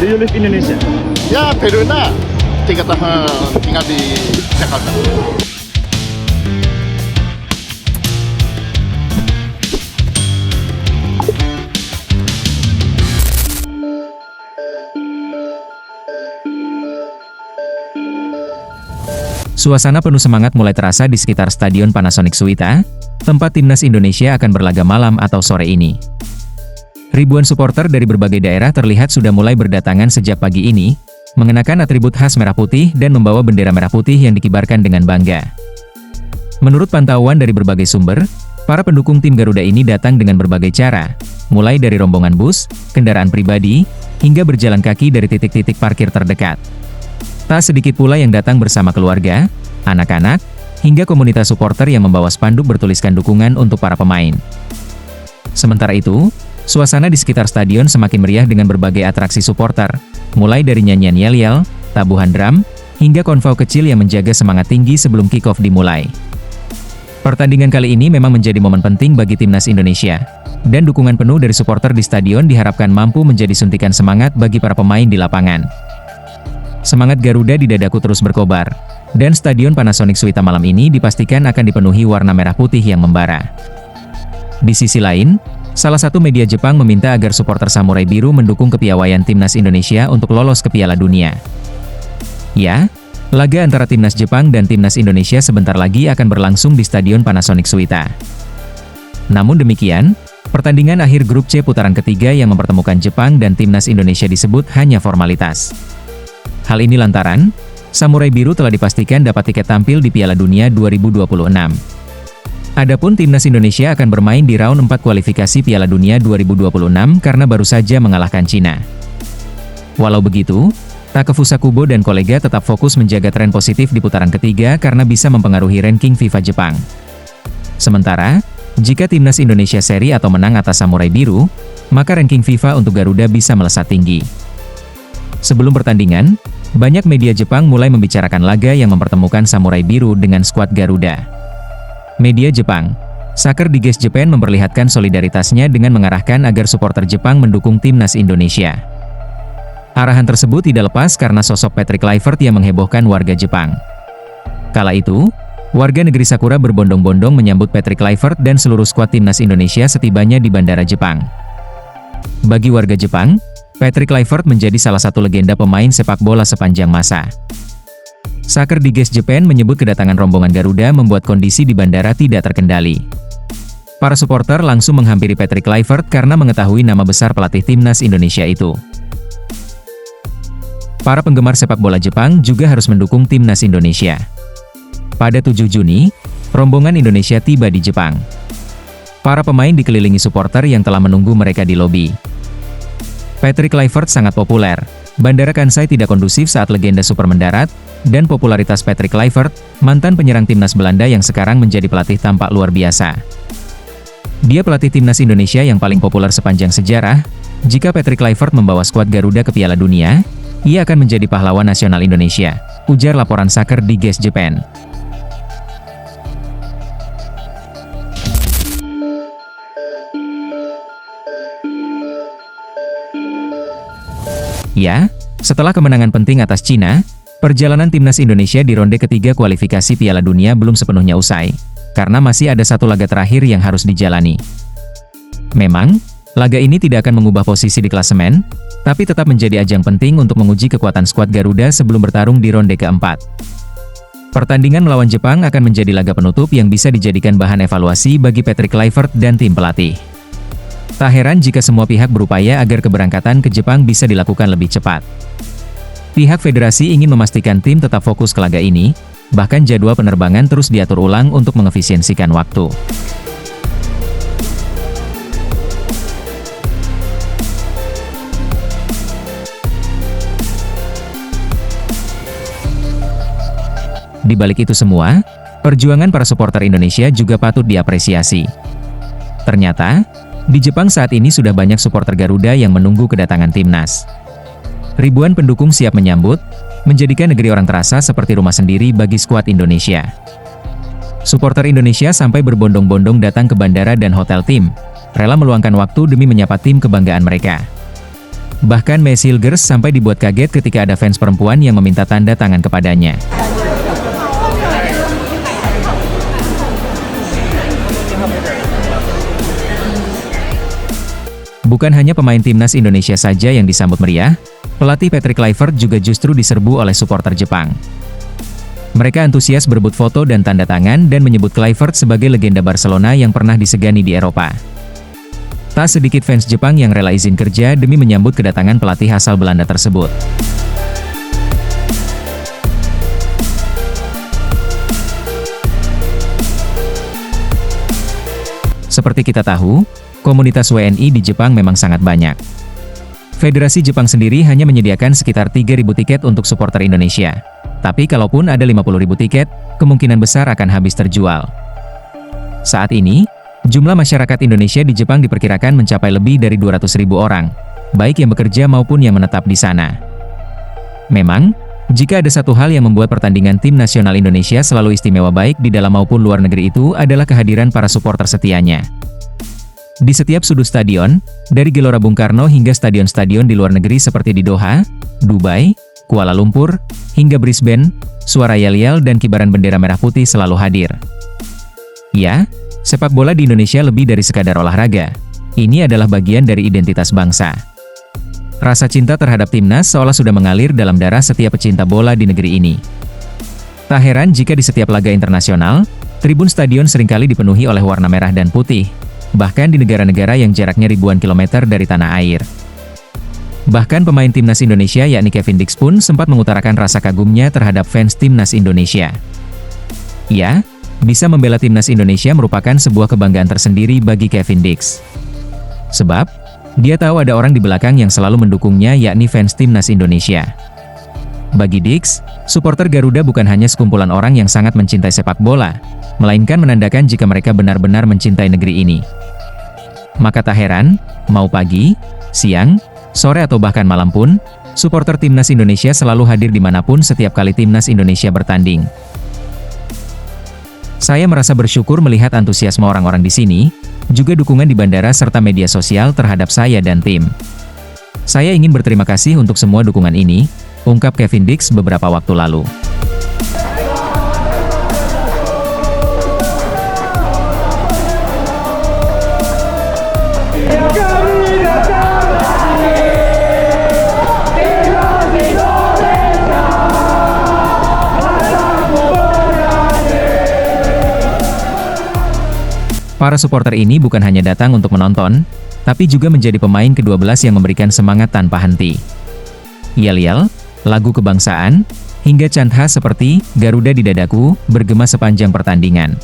Do you live in Indonesia? Ya, Peruina 3 tahun tinggal di Jakarta. Suasana penuh semangat mulai terasa di sekitar Stadion Panasonic Suwita, tempat timnas Indonesia akan berlaga malam atau sore ini. Ribuan supporter dari berbagai daerah terlihat sudah mulai berdatangan sejak pagi ini, mengenakan atribut khas merah putih dan membawa bendera merah putih yang dikibarkan dengan bangga. Menurut pantauan dari berbagai sumber, para pendukung tim Garuda ini datang dengan berbagai cara, mulai dari rombongan bus, kendaraan pribadi, hingga berjalan kaki dari titik-titik parkir terdekat. Tak sedikit pula yang datang bersama keluarga, anak-anak, hingga komunitas supporter yang membawa spanduk bertuliskan dukungan untuk para pemain. Sementara itu, suasana di sekitar stadion semakin meriah dengan berbagai atraksi supporter, mulai dari nyanyian yel-yel, tabuhan drum, hingga konvoi kecil yang menjaga semangat tinggi sebelum kick-off dimulai. Pertandingan kali ini memang menjadi momen penting bagi timnas Indonesia, dan dukungan penuh dari supporter di stadion diharapkan mampu menjadi suntikan semangat bagi para pemain di lapangan. Semangat Garuda di dadaku terus berkobar, dan Stadion Panasonic Suwita malam ini dipastikan akan dipenuhi warna merah putih yang membara. Di sisi lain, salah satu media Jepang meminta agar supporter Samurai Biru mendukung kepiawaian timnas Indonesia untuk lolos ke Piala Dunia. Ya, laga antara timnas Jepang dan timnas Indonesia sebentar lagi akan berlangsung di Stadion Panasonic Suwita. Namun demikian, pertandingan akhir grup C putaran ketiga yang mempertemukan Jepang dan timnas Indonesia disebut hanya formalitas. Hal ini lantaran, Samurai Biru telah dipastikan dapat tiket tampil di Piala Dunia 2026. Adapun timnas Indonesia akan bermain di round 4 kualifikasi Piala Dunia 2026 karena baru saja mengalahkan Cina. Walau begitu, Takefusa Kubo dan kolega tetap fokus menjaga tren positif di putaran ketiga karena bisa mempengaruhi ranking FIFA Jepang. Sementara, jika timnas Indonesia seri atau menang atas Samurai Biru, maka ranking FIFA untuk Garuda bisa melesat tinggi. Sebelum pertandingan, banyak media Jepang mulai membicarakan laga yang mempertemukan Samurai Biru dengan skuad Garuda. Media Jepang, Soccer Digest Japan memperlihatkan solidaritasnya dengan mengarahkan agar supporter Jepang mendukung timnas Indonesia. Arahan tersebut tidak lepas karena sosok Patrick Kluivert yang menghebohkan warga Jepang. Kala itu, warga negeri Sakura berbondong-bondong menyambut Patrick Kluivert dan seluruh skuad timnas Indonesia setibanya di bandara Jepang. Bagi warga Jepang, Patrick Kluivert menjadi salah satu legenda pemain sepak bola sepanjang masa. Soccer Digest Japan menyebut kedatangan rombongan Garuda membuat kondisi di bandara tidak terkendali. Para supporter langsung menghampiri Patrick Kluivert karena mengetahui nama besar pelatih timnas Indonesia itu. Para penggemar sepak bola Jepang juga harus mendukung timnas Indonesia. Pada 7 Juni, rombongan Indonesia tiba di Jepang. Para pemain dikelilingi supporter yang telah menunggu mereka di lobi. Patrick Kluivert sangat populer. Bandara Kansai tidak kondusif saat legenda super mendarat, dan popularitas Patrick Kluivert, mantan penyerang timnas Belanda yang sekarang menjadi pelatih tampak luar biasa. Dia pelatih timnas Indonesia yang paling populer sepanjang sejarah. Jika Patrick Kluivert membawa skuad Garuda ke Piala Dunia, ia akan menjadi pahlawan nasional Indonesia, ujar laporan Soccer Digest Japan. Ya, setelah kemenangan penting atas Cina, perjalanan timnas Indonesia di ronde ketiga kualifikasi Piala Dunia belum sepenuhnya usai, karena masih ada satu laga terakhir yang harus dijalani. Memang, laga ini tidak akan mengubah posisi di klasemen, tapi tetap menjadi ajang penting untuk menguji kekuatan skuad Garuda sebelum bertarung di ronde keempat. Pertandingan melawan Jepang akan menjadi laga penutup yang bisa dijadikan bahan evaluasi bagi Patrick Kluivert dan tim pelatih. Tak heran jika semua pihak berupaya agar keberangkatan ke Jepang bisa dilakukan lebih cepat. Pihak federasi ingin memastikan tim tetap fokus ke laga ini, bahkan jadwal penerbangan terus diatur ulang untuk mengefisiensikan waktu. Di balik itu semua, perjuangan para supporter Indonesia juga patut diapresiasi. Ternyata, di Jepang saat ini sudah banyak supporter Garuda yang menunggu kedatangan timnas. Ribuan pendukung siap menyambut, menjadikan negeri orang terasa seperti rumah sendiri bagi skuad Indonesia. Supporter Indonesia sampai berbondong-bondong datang ke bandara dan hotel tim, rela meluangkan waktu demi menyapa tim kebanggaan mereka. Bahkan Messi Hilgers sampai dibuat kaget ketika ada fans perempuan yang meminta tanda tangan kepadanya. Bukan hanya pemain timnas Indonesia saja yang disambut meriah, pelatih Patrick Kluivert juga justru diserbu oleh supporter Jepang. Mereka antusias berebut foto dan tanda tangan dan menyebut Kluivert sebagai legenda Barcelona yang pernah disegani di Eropa. Tak sedikit fans Jepang yang rela izin kerja demi menyambut kedatangan pelatih asal Belanda tersebut. Seperti kita tahu, komunitas WNI di Jepang memang sangat banyak. Federasi Jepang sendiri hanya menyediakan sekitar 3.000 tiket untuk supporter Indonesia. Tapi kalaupun ada 50.000 tiket, kemungkinan besar akan habis terjual. Saat ini, jumlah masyarakat Indonesia di Jepang diperkirakan mencapai lebih dari 200.000 orang, baik yang bekerja maupun yang menetap di sana. Memang, jika ada satu hal yang membuat pertandingan tim nasional Indonesia selalu istimewa baik di dalam maupun luar negeri itu adalah kehadiran para supporter setianya. Di setiap sudut stadion, dari Gelora Bung Karno hingga stadion-stadion di luar negeri seperti di Doha, Dubai, Kuala Lumpur, hingga Brisbane, suara yel-yel dan kibaran bendera merah putih selalu hadir. Ya, sepak bola di Indonesia lebih dari sekadar olahraga. Ini adalah bagian dari identitas bangsa. Rasa cinta terhadap timnas seolah sudah mengalir dalam darah setiap pecinta bola di negeri ini. Tak heran jika di setiap laga internasional, tribun stadion seringkali dipenuhi oleh warna merah dan putih, bahkan di negara-negara yang jaraknya ribuan kilometer dari tanah air. Bahkan pemain timnas Indonesia yakni Kevin Dix pun sempat mengutarakan rasa kagumnya terhadap fans timnas Indonesia. Ya, bisa membela timnas Indonesia merupakan sebuah kebanggaan tersendiri bagi Kevin Dix. Sebab, dia tahu ada orang di belakang yang selalu mendukungnya yakni fans timnas Indonesia. Bagi Dix, supporter Garuda bukan hanya sekumpulan orang yang sangat mencintai sepak bola, melainkan menandakan jika mereka benar-benar mencintai negeri ini. Maka tak heran, mau pagi, siang, sore atau bahkan malam pun, supporter timnas Indonesia selalu hadir dimanapun setiap kali timnas Indonesia bertanding. Saya merasa bersyukur melihat antusiasme orang-orang di sini, juga dukungan di bandara serta media sosial terhadap saya dan tim. Saya ingin berterima kasih untuk semua dukungan ini, ungkap Kevin Dix beberapa waktu lalu. Para supporter ini bukan hanya datang untuk menonton, tapi juga menjadi pemain ke-12 yang memberikan semangat tanpa henti. Yel-yel, lagu kebangsaan, hingga chant khas seperti "Garuda di dadaku" bergema sepanjang pertandingan.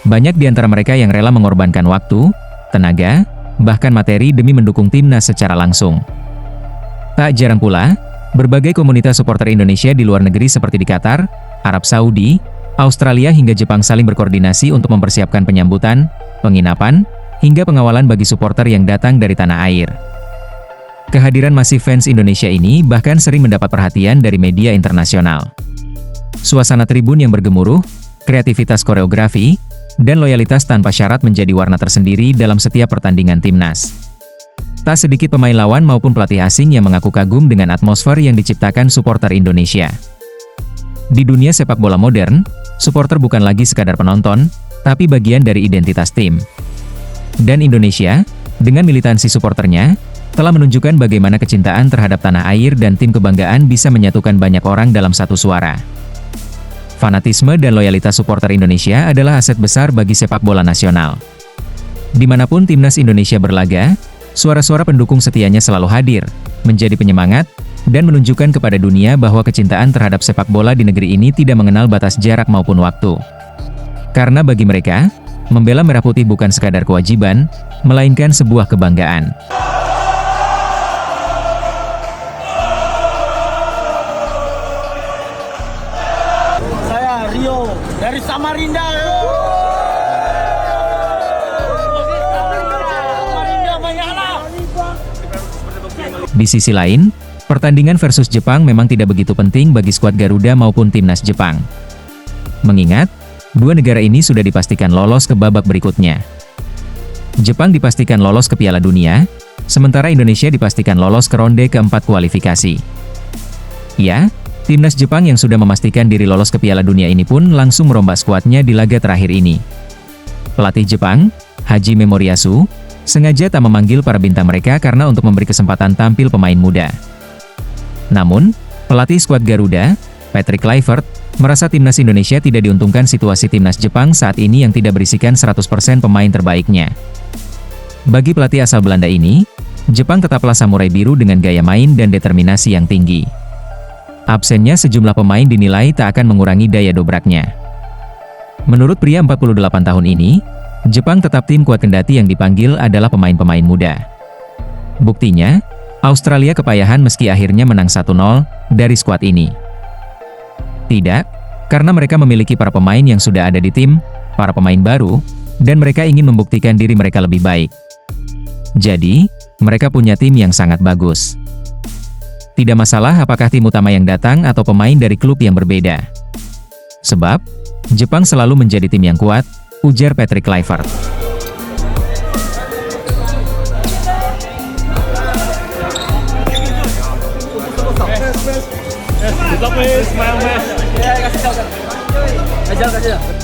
Banyak di antara mereka yang rela mengorbankan waktu, tenaga, bahkan materi demi mendukung timnas secara langsung. Tak jarang pula, berbagai komunitas supporter Indonesia di luar negeri seperti di Qatar, Arab Saudi, Australia hingga Jepang saling berkoordinasi untuk mempersiapkan penyambutan, penginapan, hingga pengawalan bagi supporter yang datang dari tanah air. Kehadiran masif fans Indonesia ini bahkan sering mendapat perhatian dari media internasional. Suasana tribun yang bergemuruh, kreativitas koreografi, dan loyalitas tanpa syarat menjadi warna tersendiri dalam setiap pertandingan timnas. Tak sedikit pemain lawan maupun pelatih asing yang mengaku kagum dengan atmosfer yang diciptakan supporter Indonesia. Di dunia sepak bola modern, supporter bukan lagi sekadar penonton, tapi bagian dari identitas tim. Dan Indonesia, dengan militansi supporternya, telah menunjukkan bagaimana kecintaan terhadap tanah air dan tim kebanggaan bisa menyatukan banyak orang dalam satu suara. Fanatisme dan loyalitas supporter Indonesia adalah aset besar bagi sepak bola nasional. Dimanapun timnas Indonesia berlaga, suara-suara pendukung setianya selalu hadir, menjadi penyemangat, dan menunjukkan kepada dunia bahwa kecintaan terhadap sepak bola di negeri ini tidak mengenal batas jarak maupun waktu. Karena bagi mereka, membela merah putih bukan sekadar kewajiban, melainkan sebuah kebanggaan. Saya Rio dari Samarinda. Di sisi lain, pertandingan versus Jepang memang tidak begitu penting bagi skuad Garuda maupun timnas Jepang. Mengingat, dua negara ini sudah dipastikan lolos ke babak berikutnya. Jepang dipastikan lolos ke Piala Dunia, sementara Indonesia dipastikan lolos ke ronde keempat kualifikasi. Ya, timnas Jepang yang sudah memastikan diri lolos ke Piala Dunia ini pun langsung merombak skuadnya di laga terakhir ini. Pelatih Jepang, Hajime Moriyasu, sengaja tak memanggil para bintang mereka karena untuk memberi kesempatan tampil pemain muda. Namun, pelatih skuad Garuda, Patrick Kluivert, merasa timnas Indonesia tidak diuntungkan situasi timnas Jepang saat ini yang tidak berisikan 100% pemain terbaiknya. Bagi pelatih asal Belanda ini, Jepang tetaplah samurai biru dengan gaya main dan determinasi yang tinggi. Absennya sejumlah pemain dinilai tak akan mengurangi daya dobraknya. Menurut pria 48 tahun ini, Jepang tetap tim kuat kendati yang dipanggil adalah pemain-pemain muda. Buktinya, Australia kepayahan meski akhirnya menang 1-0 dari skuad ini. Tidak, karena mereka memiliki para pemain yang sudah ada di tim, para pemain baru, dan mereka ingin membuktikan diri mereka lebih baik. Jadi, mereka punya tim yang sangat bagus. Tidak masalah apakah tim utama yang datang atau pemain dari klub yang berbeda. Sebab, Jepang selalu menjadi tim yang kuat, ujar Patrick Kluivert. Kasih